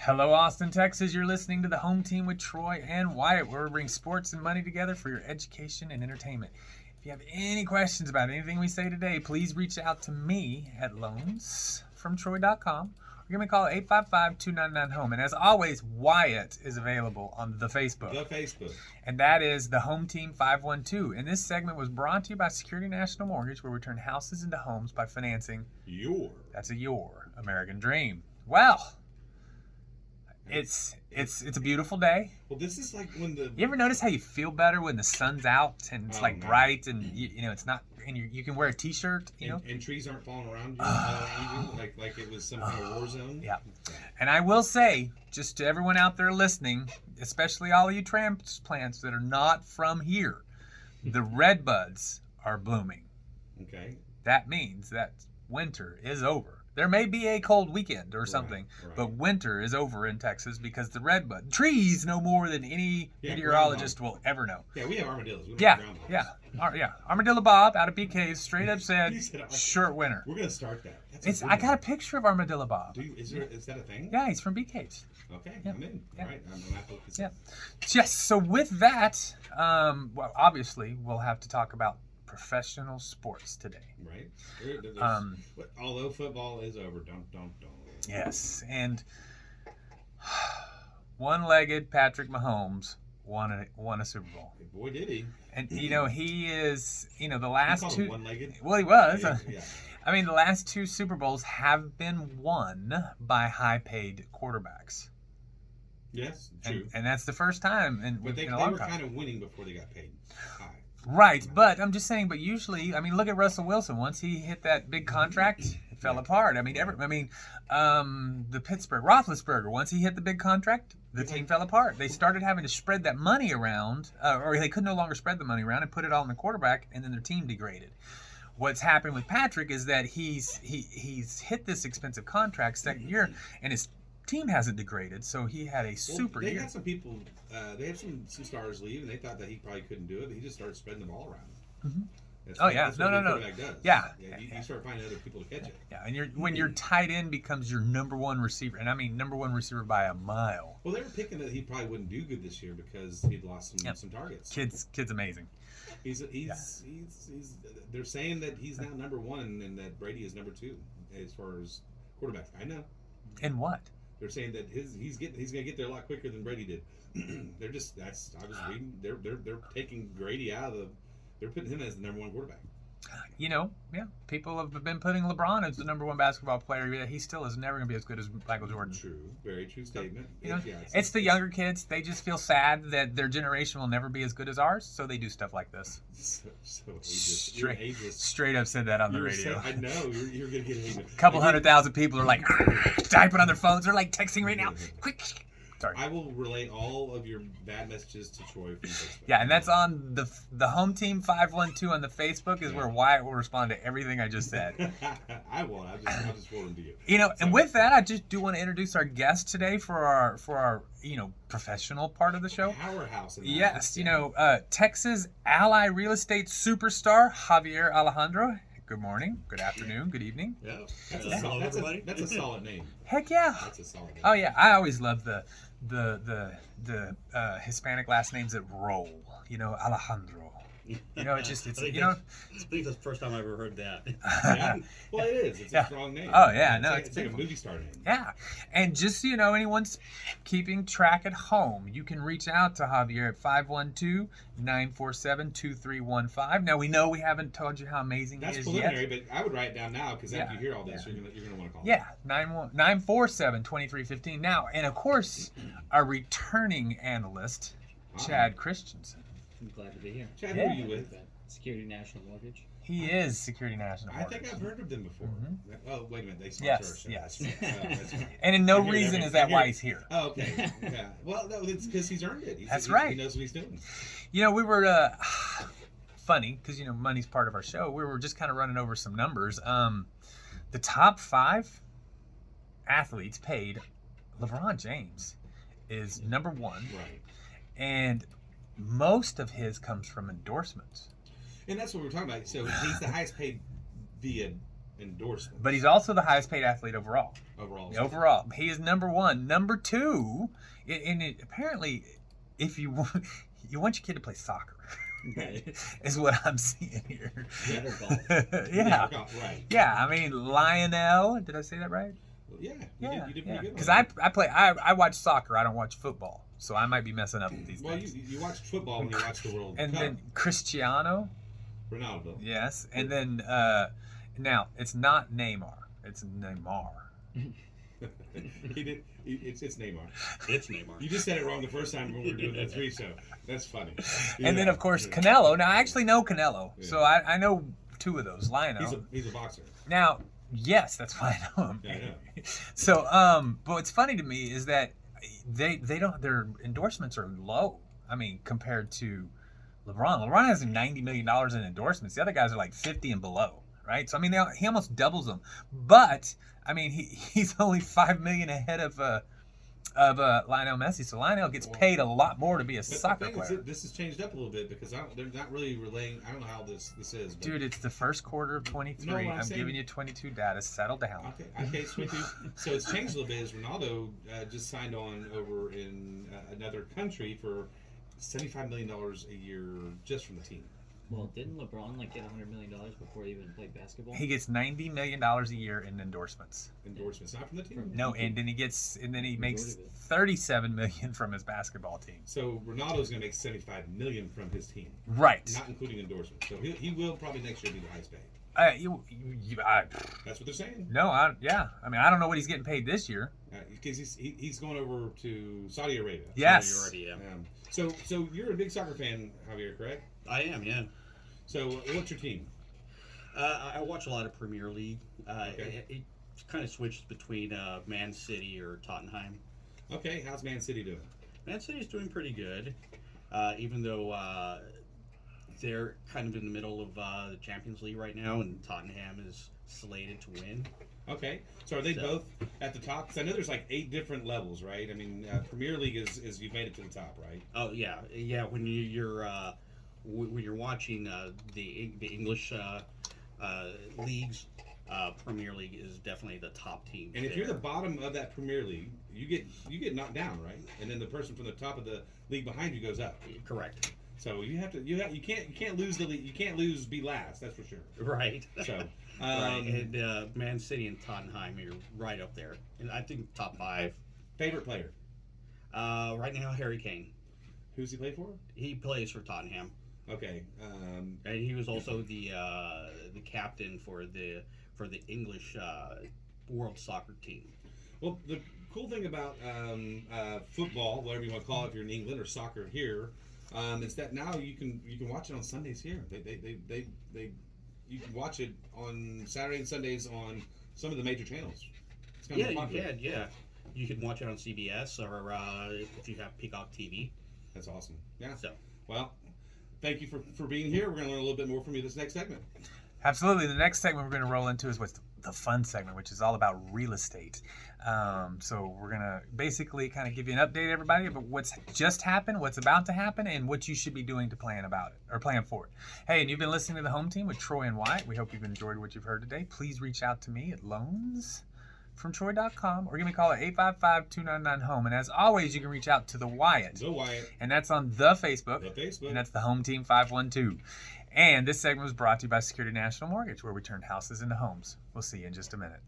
Hello, Austin, Texas. You're listening to the Home Team with Troy and Wyatt, where we bring sports and money together for your education and entertainment. If you have any questions about anything we say today, please reach out to me at loansfromtroy.com or give me a call at 855-299-HOME. And as always, Wyatt is available on the Facebook. And that is the Home Team 512. And this segment was brought to you by Security National Mortgage, where we turn houses into homes by financing your American dream. Well, it's a beautiful day. Well, this is like when the... You ever notice how you feel better when the sun's out and it's bright and you know it's not, and you can wear a t-shirt, and trees aren't falling around you, like it was some kind of war zone. Yeah. And I will say, just to everyone out there listening, especially all of you transplants that are not from here, the red buds are blooming. Okay. That means that winter is over. There may be a cold weekend or something, right. But winter is over in Texas because the redbud trees know more than any meteorologist will ever know. Yeah, we have armadillos. We don't have groundhogs. Armadillo Bob out of BK straight up said short winter. We're gonna start that. I got a picture of Armadillo Bob. Is that a thing? Yeah, he's from BK's. Okay, yeah. I'm in. Yeah. All right, I'm gonna have to look this up. Yes. So with that, well, obviously we'll have to talk about professional sports today. Right. Although football is over, don't. Yes, and one-legged Patrick Mahomes won a Super Bowl. Boy, did he! And he is the last two. One-legged? Well, he was. Yeah. I mean, the last two Super Bowls have been won by high-paid quarterbacks. Yes, true. And that's the first time. But they were kind of winning before they got paid high. Right, but I'm just saying. But usually, I mean, look at Russell Wilson. Once he hit that big contract, it fell apart. I mean, the Pittsburgh Roethlisberger. Once he hit the big contract, the team fell apart. They started having to spread that money around, or they could no longer spread the money around and put it all in the quarterback, and then their team degraded. What's happened with Patrick is that he's hit this expensive contract second year, and his team hasn't degraded, so he had a super year. They had some people, they had some stars leave, and they thought that he probably couldn't do it, but he just started spreading the ball around. Mm-hmm. That's no. Does. Yeah. You start finding other people to catch it. Yeah, and when your tight end becomes your number one receiver, and I mean number one receiver by a mile. Well, they were picking that he probably wouldn't do good this year because he'd lost some targets. Kid's amazing. He's they're saying that he's now number one and that Brady is number two as far as quarterbacks. I know. And what? They're saying that he's gonna get there a lot quicker than Brady did. I was reading. They're taking Brady out of they're putting him as the number one quarterback. People have been putting LeBron as the number one basketball player. Yet he still is never going to be as good as Michael Jordan. True, very true statement. It's the younger kids. They just feel sad that their generation will never be as good as ours, so they do stuff like this. Straight up said that on the radio. I know you're going to get ageist. A couple 100,000 people are like typing on their phones. They're like texting right now. Quick. Sorry. I will relay all of your bad messages to Troy from Facebook. Yeah, and that's on the Home Team 512 on the Facebook is where Wyatt will respond to everything I just said. I won't. I'll just forward them to you. And with that, I just do want to introduce our guest today for our professional part of the show. Powerhouse. Yes, Texas Ally real estate superstar Javier Alejandro. Good morning, good afternoon, good evening. Yeah, that's a solid name. Heck yeah. That's a solid name. Oh yeah, I always love the Hispanic last names that roll. Alejandro. It's I think that's the first time I ever heard that. Yeah. Well, it is. It's a strong name. Oh yeah, no, it's like a movie star name. Yeah, and just so you know, anyone's keeping track at home, you can reach out to Javier at 512-947-2315. Now we know we haven't told you how amazing he is yet. That's preliminary, but I would write it down now because after you hear all this, you're gonna want to call. Yeah, 947-2315. Now, and of course, our returning analyst, Chad Christensen. I'm glad to be here. Chad, who are you with? Security National Mortgage. He is Security National Mortgage. I think I've heard of them before. Mm-hmm. Oh, wait a minute. They sponsor our show. Yes. That's right. And no reason is that why he's here. Oh, okay. Yeah. Well, no, it's because he's earned it. That's right. He knows what he's doing. We were funny because money's part of our show. We were just kind of running over some numbers. The top 5 athletes paid. LeBron James is number 1. Right. And most of his comes from endorsements. And that's what we're talking about. So he's the highest paid via endorsements. But he's also the highest paid athlete overall. Overall. He is number one. Number two, apparently, if you want your kid to play soccer, is what I'm seeing here. Yeah. Right. Yeah, I mean, Lionel, did I say that right? Yeah. You did pretty good. Because I watch soccer, I don't watch football. So I might be messing up with these things. Well, you watched football when you watched the World and Cup. then Cristiano. Ronaldo. Yes. And then, now, it's not Neymar. It's Neymar. It's Neymar. It's Neymar. You just said it wrong the first time when we were doing the three show. That's funny. And then, of course, Canelo. Now, I actually know Canelo. Yeah. So I know two of those. Lionel. He's a boxer. Now, yes, that's why I know him. Yeah, I know. So, but what's funny to me is that they don't, their endorsements are low. I mean, compared to LeBron. LeBron has $90 million in endorsements. The other guys are like 50 and below, right? So, I mean, he almost doubles them. But, I mean, he's only $5 million ahead of Lionel Messi. So Lionel gets paid a lot more to be a soccer player. This has changed up a little bit because they're not really relaying. I don't know how this is. But Dude, it's the first quarter of 23. No, I'm giving you 22 data. Settle down. Okay, it's 22. So it's changed a little bit. As Ronaldo just signed on over in another country for $75 million a year just from the team. Well, didn't LeBron get $100 million before he even played basketball? He gets $90 million a year in endorsements. Endorsements, not from the team. No, and then he makes $37 million from his basketball team. So Ronaldo's going to make $75 million from his team, right? Not including endorsements. So he will probably next year be the highest paid. That's what they're saying. No, I mean, I don't know what he's getting paid this year. Because he's going over to Saudi Arabia. Yes. Saudi Arabia, yeah. So you're a big soccer fan, Javier, correct? I am, yeah. So what's your team? I watch a lot of Premier League. Okay. It kind of switches between Man City or Tottenham. Okay, how's Man City doing? Man City's doing pretty good, even though they're kind of in the middle of the Champions League right now, and Tottenham is slated to win. Okay, so are they both at the top? Because I know there's like 8 different levels, right? I mean, Premier League is you've made it to the top, right? Oh yeah. When you're watching the English leagues, Premier League is definitely the top team. And if you're the bottom of that Premier League, you get knocked down, right? And then the person from the top of the league behind you goes up. Correct. So you can't lose the league. You can't be last. That's for sure. Right. So. Right. And Man City and Tottenham are right up there, and I think top 5. Favorite player? Right now, Harry Kane. Who's he play for? He plays for Tottenham. Okay. And he was also the captain for the English World Soccer team. Well, the cool thing about football, whatever you want to call it, if you're in England, or soccer here, is that now you can watch it on Sundays here. You can watch it on Saturday and Sundays on some of the major channels. It's kind of popular. You can. Yeah, you can watch it on CBS or if you have Peacock TV. That's awesome. Yeah. So, well, thank you for being here. We're going to learn a little bit more from you this next segment. Absolutely. The next segment we're going to roll into is what's the fun segment, which is all about real estate. So we're going to basically kind of give you an update, everybody, about what's just happened, what's about to happen, and what you should be doing to plan about it or plan for it. Hey, and you've been listening to The Home Team with Troy and Wyatt. We hope you've enjoyed what you've heard today. Please reach out to me at loansfromtroy.com or give me a call at 855-299-HOME. And as always, you can reach out to the Wyatt. The Wyatt. And that's on the Facebook. The Facebook. And that's the Home Team 512. And this segment was brought to you by Security National Mortgage, where we turn houses into homes. We'll see you in just a minute.